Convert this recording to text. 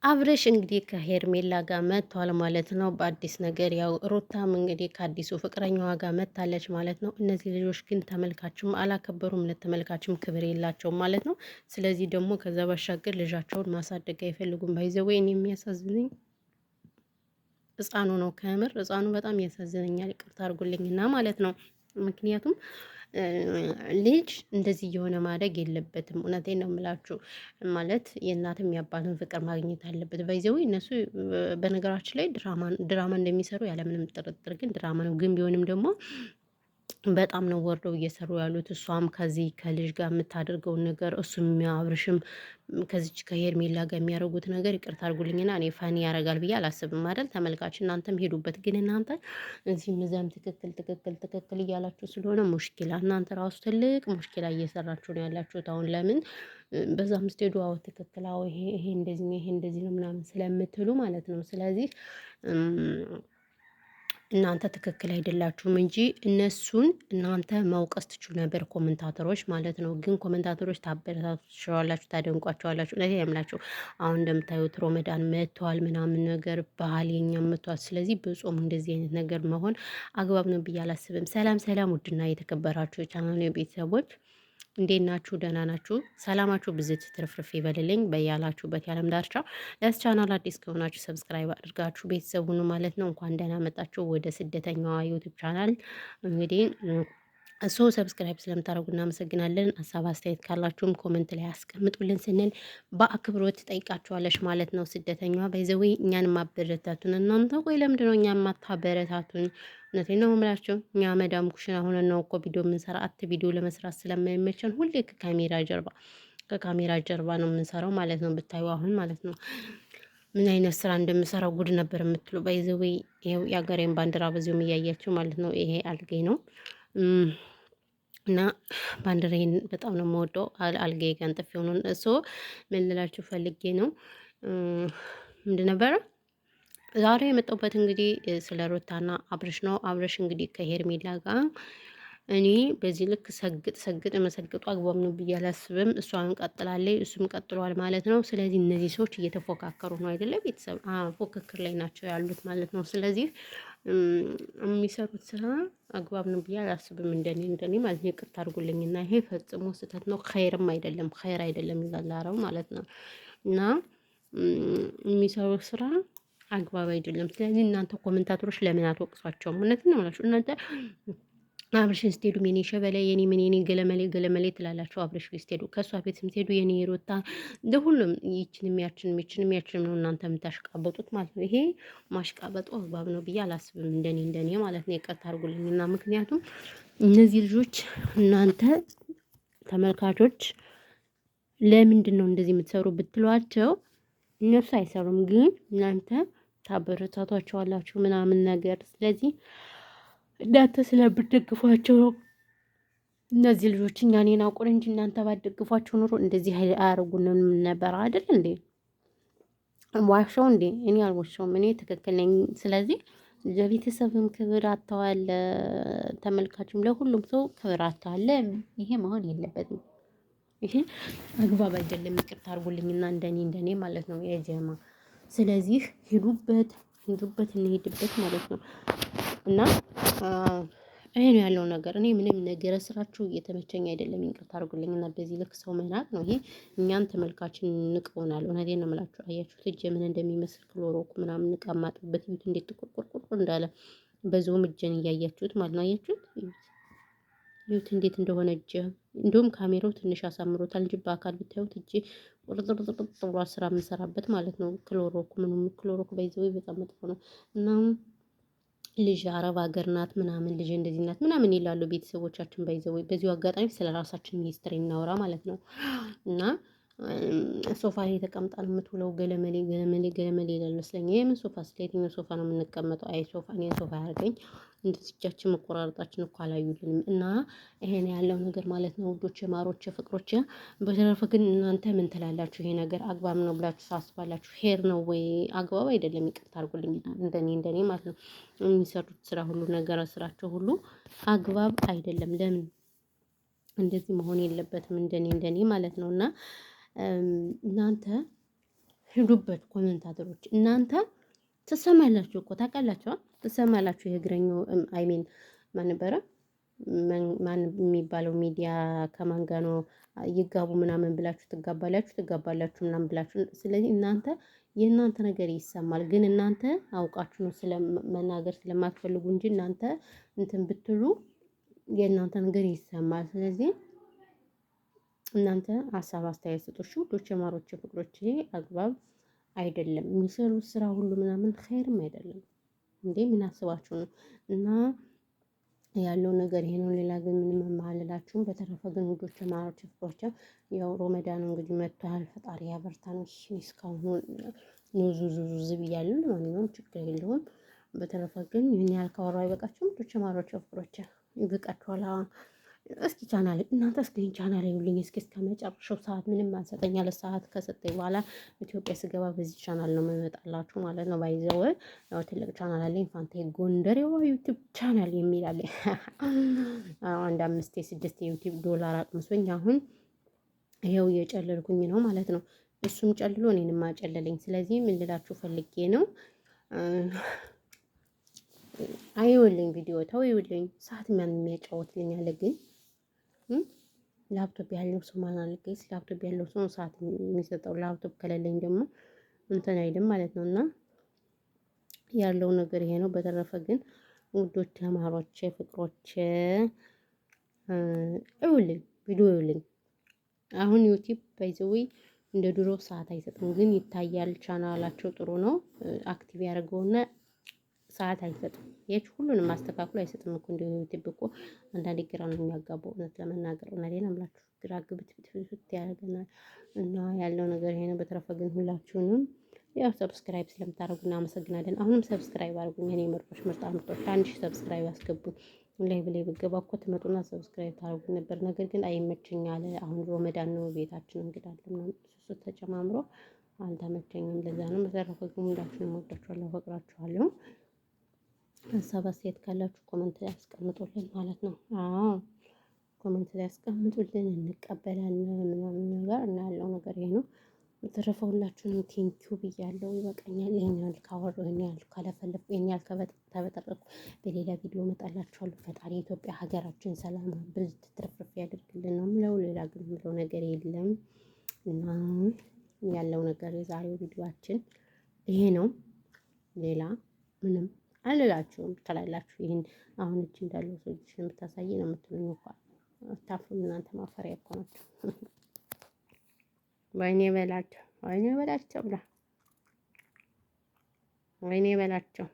አብርሽ እንግዲህ ከሄርሜላ ጋር መጥቷል ማለት ነው። በአዲስ ነገር ያው ሩታም እንግዲህ ከአዲሱ ፍቅረኛዋ ጋር መጥታለች ማለት ነው። እነዚህ ልጆች ግን ተመልካችም አላከበሩም፣ ለተመልካችም ክብር የላቸውም ማለት ነው። ስለዚህ ደግሞ ከዛ ባሻገር ልጃቸውን ማሳደግ አይፈልጉም። ባይዘወይን የሚያሳዝነኝ ህፃኑ ነው። ከምር ህፃኑ በጣም ያሳዝነኛል። ይቅርታ አድርጉልኝና ማለት ነው። ምክንያቱም ልጅ እንደዚህ እየሆነ ማደግ የለበትም። እውነቴን ነው የምላችሁ። ማለት የእናትም የአባትን ፍቅር ማግኘት አለበት። ባይዘው እነሱ በነገራችን ላይ ድራማ እንደሚሰሩ ያለምንም ጥርጥር ግን ድራማ ነው። ግን ቢሆንም ደግሞ በጣም ነው ወርደው እየሰሩ ያሉት። እሷም ከዚህ ከልጅ ጋር የምታደርገውን ነገር እሱም የሚያብርሽም ከዚች ከሄርሜላ ጋር የሚያደርጉት ነገር ይቅርታ አድርጉልኝና እኔ ፈኒ ያደርጋል ብዬ አላስብም አይደል ተመልካች። እናንተም ሄዱበት። ግን እናንተ እዚህም እዚያም ትክክል እያላችሁ ስለሆነ ሙሽኪላ እናንተ ራሱ ትልቅ ሙሽኪላ እየሰራችሁ ነው ያላችሁት። አሁን ለምን በዛም ስትሄዱ አዎ ትክክል፣ አዎ ይሄ እንደዚህ ነው፣ ይሄ እንደዚህ ነው ምናምን ስለምትሉ ማለት ነው። ስለዚህ እናንተ ትክክል አይደላችሁም እንጂ እነሱን እናንተ መውቀስ ትችሉ ነበር፣ ኮመንታተሮች ማለት ነው። ግን ኮመንታተሮች ታበረታቷቸዋላችሁ፣ ታደንቋቸዋላችሁ። እነዚህ ያምላችሁ አሁን እንደምታዩት ሮመዳን መጥተዋል ምናምን ነገር ባህል የኛም መጥተዋል። ስለዚህ በጾም እንደዚህ አይነት ነገር መሆን አግባብ ነው ብዬ አላስብም። ሰላም ሰላም፣ ውድና የተከበራችሁ የቻናል ቤተሰቦች እንዴት ናችሁ? ደህና ናችሁ? ሰላማችሁ ብዝት ትርፍርፍ ይበልልኝ በያላችሁበት የዓለም ዳርቻ። ለዚህ ቻናል አዲስ ከሆናችሁ ሰብስክራይብ አድርጋችሁ ቤተሰቡን ማለት ነው እንኳን ደህና መጣችሁ ወደ ስደተኛዋ ዩቲዩብ ቻናል። እንግዲህ ሰብስክራይብ ስለምታደርጉ እናመሰግናለን። ሀሳብ አስተያየት ካላችሁም ኮመንት ላይ አስቀምጡልን ስንል በአክብሮት ጠይቃችኋለች ማለት ነው። ስደተኛዋ ባይዘዌ እኛን ማበረታቱን እናንተ ቆይ ለምንድን ነው እኛን ማታበረታቱን? እውነቴን ነው የምላቸው። እኛ መዳም ኩሽና ሆነን ነው እኮ ቪዲዮ የምንሰራ። ቪዲዮ ለመስራት ስለማይመቸን ሁሌ ከካሜራ ጀርባ ነው የምንሰራው ማለት ነው። ብታዩ አሁን ማለት ነው ምን አይነት ስራ እንደምሰራው ጉድ ነበር የምትሉ። ባይዘዌ ይኸው የሀገሬን ባንዲራ በዚሁም እያያችሁ ማለት ነው። ይሄ አልጌ ነው እና ባንዲራዬን በጣም ነው የምወደው። አልጌ ጋር እንጥፍ የሆኑን እሱ ምን ልላችሁ ፈልጌ ነው ምንድን ነበረ ዛሬ የመጣሁበት እንግዲህ ስለ ሩታና አብርሽ ነው። አብርሽ እንግዲህ ከሄርሜላ ጋር እኔ በዚህ ልክ ሰግጥ መሰግጡ አግባብ ነው ብዬ አላስብም። እሷን ቀጥላለች፣ እሱም ቀጥሏል ማለት ነው። ስለዚህ እነዚህ ሰዎች እየተፎካከሩ ነው አይደለም? ቤተሰብ ፉክክር ላይ ናቸው ያሉት ማለት ነው። ስለዚህ የሚሰሩት ስራ አግባብ ነው ብዬ አላስብም። እንደኔ ማለት ነው። ይቅርታ አድርጉልኝና ይሄ ፈጽሞ ስህተት ነው። ኸይርም አይደለም፣ ኸይር አይደለም ይላል አረቡ ማለት ነው። እና የሚሰሩት ስራ አግባብ አይደለም። ስለዚህ እናንተ ኮመንታተሮች ለምን አትወቅሷቸውም? እውነትን ነው የምላችሁ እናንተ አብርሽን ስትሄዱ የኔ ሸበላ የኔ ምን የኔ ገለመሌ ትላላችሁ። አብርሽ ስትሄዱ ከእሷ ቤት ስትሄዱ የኔ ሮታ ለሁሉም ይችንም ያችንም ነው እናንተ የምታሽቃበጡት ማለት ነው። ይሄ ማሽቃበጡ አግባብ ነው ብዬ አላስብም። እንደኔ ማለት ነው። ይቅርታ አድርጉልኝና ምክንያቱም እነዚህ ልጆች እናንተ ተመልካቾች ለምንድን ነው እንደዚህ የምትሰሩ ብትሏቸው እነሱ አይሰሩም፣ ግን እናንተ ታበረታቷቸዋላችሁ ምናምን ነገር። ስለዚህ እናንተ ስለምትደግፏቸው ነው እነዚህ ልጆች እኛን አውቁን እንጂ እናንተ ባትደግፏቸው ኑሮ እንደዚህ አያደርጉንም ነበር አይደል እንዴ? ዋሻው እንዴ? እኔ አልዋሻውም። እኔ ትክክል ነኝ። ስለዚህ ለቤተሰብም ክብር አጥተዋል፣ ተመልካችም ለሁሉም ሰው ክብር አጥተዋል። ይሄ መሆን የለበትም። ይሄ አግባብ አይደለም። ይቅርታ አድርጉልኝና እንደኔ ማለት ነው የጀማ። ስለዚህ ሂዱበት እንሄድበት ማለት ነው። እና ይሄ ነው ያለው ነገር። እኔ ምንም ነገር ስራችሁ እየተመቸኝ አይደለም። ይቅርታ አድርጉልኝና በዚህ ልክ ሰው መናቅ ነው ይሄ። እኛን ተመልካችን ንቀውናል። እውነቴን ነው የምላችሁ። አያችሁት እጄ ምን እንደሚመስል ክሎሮኩ ምናምን ንቃማጥበት ይሁት እንዴት ቁርቁር እንዳለ በዚሁም እጄን እያያችሁት ማለት ነው። አያችሁት ይሁት እንዴት እንደሆነ እጄ። እንዲሁም ካሜራው ትንሽ አሳምሮታል እንጂ በአካል ብታዩት እጄ ቁርጥርጥርጥ ብሎ ስራ የምንሰራበት ማለት ነው። ክሎሮኩ ባይዘው በጣም መጥፎ ነው እና ልጅ አረብ ሀገር ናት ምናምን ልጅ እንደዚህ ናት ምናምን ይላሉ ቤተሰቦቻችን። ባይዘው በዚሁ አጋጣሚ ስለ ራሳችን ሚኒስትር እናወራ ማለት ነው። እና ሶፋ ላይ ተቀምጣ ነው የምትውለው። ገለመሌ ይላል መስለኝ። የምን ሶፋ ስለ የትኛው ሶፋ ነው የምንቀመጠው? አይ ሶፋ እኔ ሶፋ ያርገኝ። እንደዚህ እጃችን መቆራረጣችን እኮ አላዩልንም። እና ይሄን ያለው ነገር ማለት ነው ውዶች፣ ማሮች፣ ፍቅሮች። በተረፈ ግን እናንተ ምን ትላላችሁ? ይሄ ነገር አግባብ ነው ብላችሁ ታስባላችሁ? ሄር ነው ወይ? አግባብ አይደለም። ይቅርታ አድርጉልኝ። እንደኔ ማለት ነው የሚሰሩት ስራ ሁሉ ነገር ስራቸው ሁሉ አግባብ አይደለም። ለምን እንደዚህ መሆን የለበትም። እንደኔ ማለት ነው። እና እናንተ ሂዱበት ኮሜንታተሮች እናንተ ትሰማላችሁ እኮ ታውቃላችሁ፣ ትሰማላችሁ። የእግረኛው አይሜን ማን ነበረ ማን የሚባለው ሚዲያ ከማን ጋር ነው ይጋቡ ምናምን ብላችሁ ትጋባላችሁ ምናምን ብላችሁ። ስለዚህ እናንተ የእናንተ ነገር ይሰማል፣ ግን እናንተ አውቃችሁ ነው ስለመናገር ስለማትፈልጉ እንጂ እናንተ እንትን ብትሉ የእናንተ ነገር ይሰማል። ስለዚህ እናንተ ሀሳብ አስተያየት ስጡ። እሺ ውዶቼ፣ ማሮቼ፣ ፍቅሮቼ አግባብ አይደለም የሚሰሩት ስራ ሁሉ ምናምን ኸይርም አይደለም እንዴ። ምን አስባችሁ ነው? እና ያለው ነገር ይሄ ነው። ሌላ ግን ምንም የማልላችሁም። በተረፈ ግን ውዶቼ፣ ማሮቼ፣ ፍቅሮቼ ያው ሮመዳን እንግዲህ መጥቷል። ፈጣሪ ያበርታን። እሺ እስካሁን ኑዙዙዙ ብያለሁ። ለማንኛውም ችግር የለውም። በተረፈ ግን ይህን ያህል ካወራሁ አይበቃችሁም? ውዶቼ፣ ማሮቼ፣ ፍቅሮቼ ይበቃችኋል። እስኪ ቻናል እናንተ እስኪ ቻናል ይውልኝ እስከ መጨረሻው ሰዓት ምንም አንሰጠኛል። ሰዓት ከሰጠኝ በኋላ ኢትዮጵያ ስገባ በዚህ ቻናል ነው የምመጣላችሁ ማለት ነው። ባይዘው ያው ትልቅ ቻናል አለኝ ፋንቴ ጎንደሬዋ ዩቲዩብ ቻናል የሚል አለኝ። አንድ 5-6 የዩቲዩብ ዶላር አቅምሶኝ አሁን ይሄው እየጨለልኩኝ ነው ማለት ነው። እሱም ጨልሎ እኔንም አጨለለኝ። ስለዚህ ምን ልላችሁ ፈልጌ ነው አይውልኝ ቪዲዮ ተው ይውልኝ ሰዓት ማን የሚያጫወትልኝ አለ ግን ላፕቶፕ ያለው ሰው ማን አለ? ጋይስ ላፕቶፕ ያለው ሰው ሰዓት የሚሰጠው ላፕቶፕ ከሌለኝ ደግሞ እንትን አይልም ማለት ነው። እና ያለው ነገር ይሄ ነው። በተረፈ ግን ውዶች፣ ተማሮች፣ ፍቅሮች እውልኝ ቪዲዮ እውልኝ። አሁን ዩቲዩብ ባይዘዌ እንደ ድሮ ሰዓት አይሰጥም፣ ግን ይታያል። ቻናላቸው ጥሩ ነው። አክቲቭ ያደርገውና ሰዓት አይሰጥም። የት ሁሉንም አስተካክሎ አይሰጥም እኮ እንደ ዩቲዩብ እኮ አንዳንዴ ግራ ነው የሚያጋባው። እውነት ለመናገር እውነቴን አምላችሁ ግራ ግብት ያደርገናል። እና ያለው ነገር ይሄ ነው። በተረፈ ግን ሁላችሁንም ያው ሰብስክራይብ ስለምታደርጉ እናመሰግናለን። አሁንም ሰብስክራይብ አድርጉኝ። እኔ ምርጦች ምርጦች 1000 ሰብስክራይብ አስገቡኝ። ላይ ብላይ ብገባ እኮ ትመጡና ሰብስክራይብ ታደርጉ ነበር። ነገር ግን አይመቸኝ አለ። አሁን ሮመዳን ነው፣ ቤታችን እንግዳለን ነው እሱ ተጨማምሮ አልተመቸኝም። ለዛ ነው። በተረፈ ግን ሁላችሁንም ወዳችኋለሁ፣ ፈቅራችኋለሁ። ሀሳብ አስተያየት ካላችሁ ኮመንት ላይ አስቀምጡልን ማለት ነው። አዎ ኮመንት ላይ አስቀምጡልን፣ እንቀበላለን ምናምን ነገር እና ያለው ነገር ይሄ ነው። በተረፈ ሁላችሁንም ቴንኪዩ ብያለሁ። ይበቃኛል። ይሄን ያህል ካወራሁ፣ ይሄን ያህል ካለፈለኩ፣ ይሄን ያህል ተበጠረኩ። በሌላ ቪዲዮ እመጣላችኋለሁ። ፈጣሪ ኢትዮጵያ ሀገራችን ሰላም ብዝ ትርፍርፍ ያደርግልን ነው የምለው። ሌላ ግን የምለው ነገር የለም እና ያለው ነገር የዛሬው ቪዲዮአችን ይሄ ነው። ሌላ ምንም አልላችሁም ትላላችሁ። ይሄን አሁን እቺ እንዳለው ሰዎች የምታሳይ ነው የምትሉኝ እኮ አታፍሩም እናንተ። ማፈሪያ እኮ ናቸው። ወይኔ በላቸው፣ ወይኔ በላቸው ብላ ወይኔ በላቸው።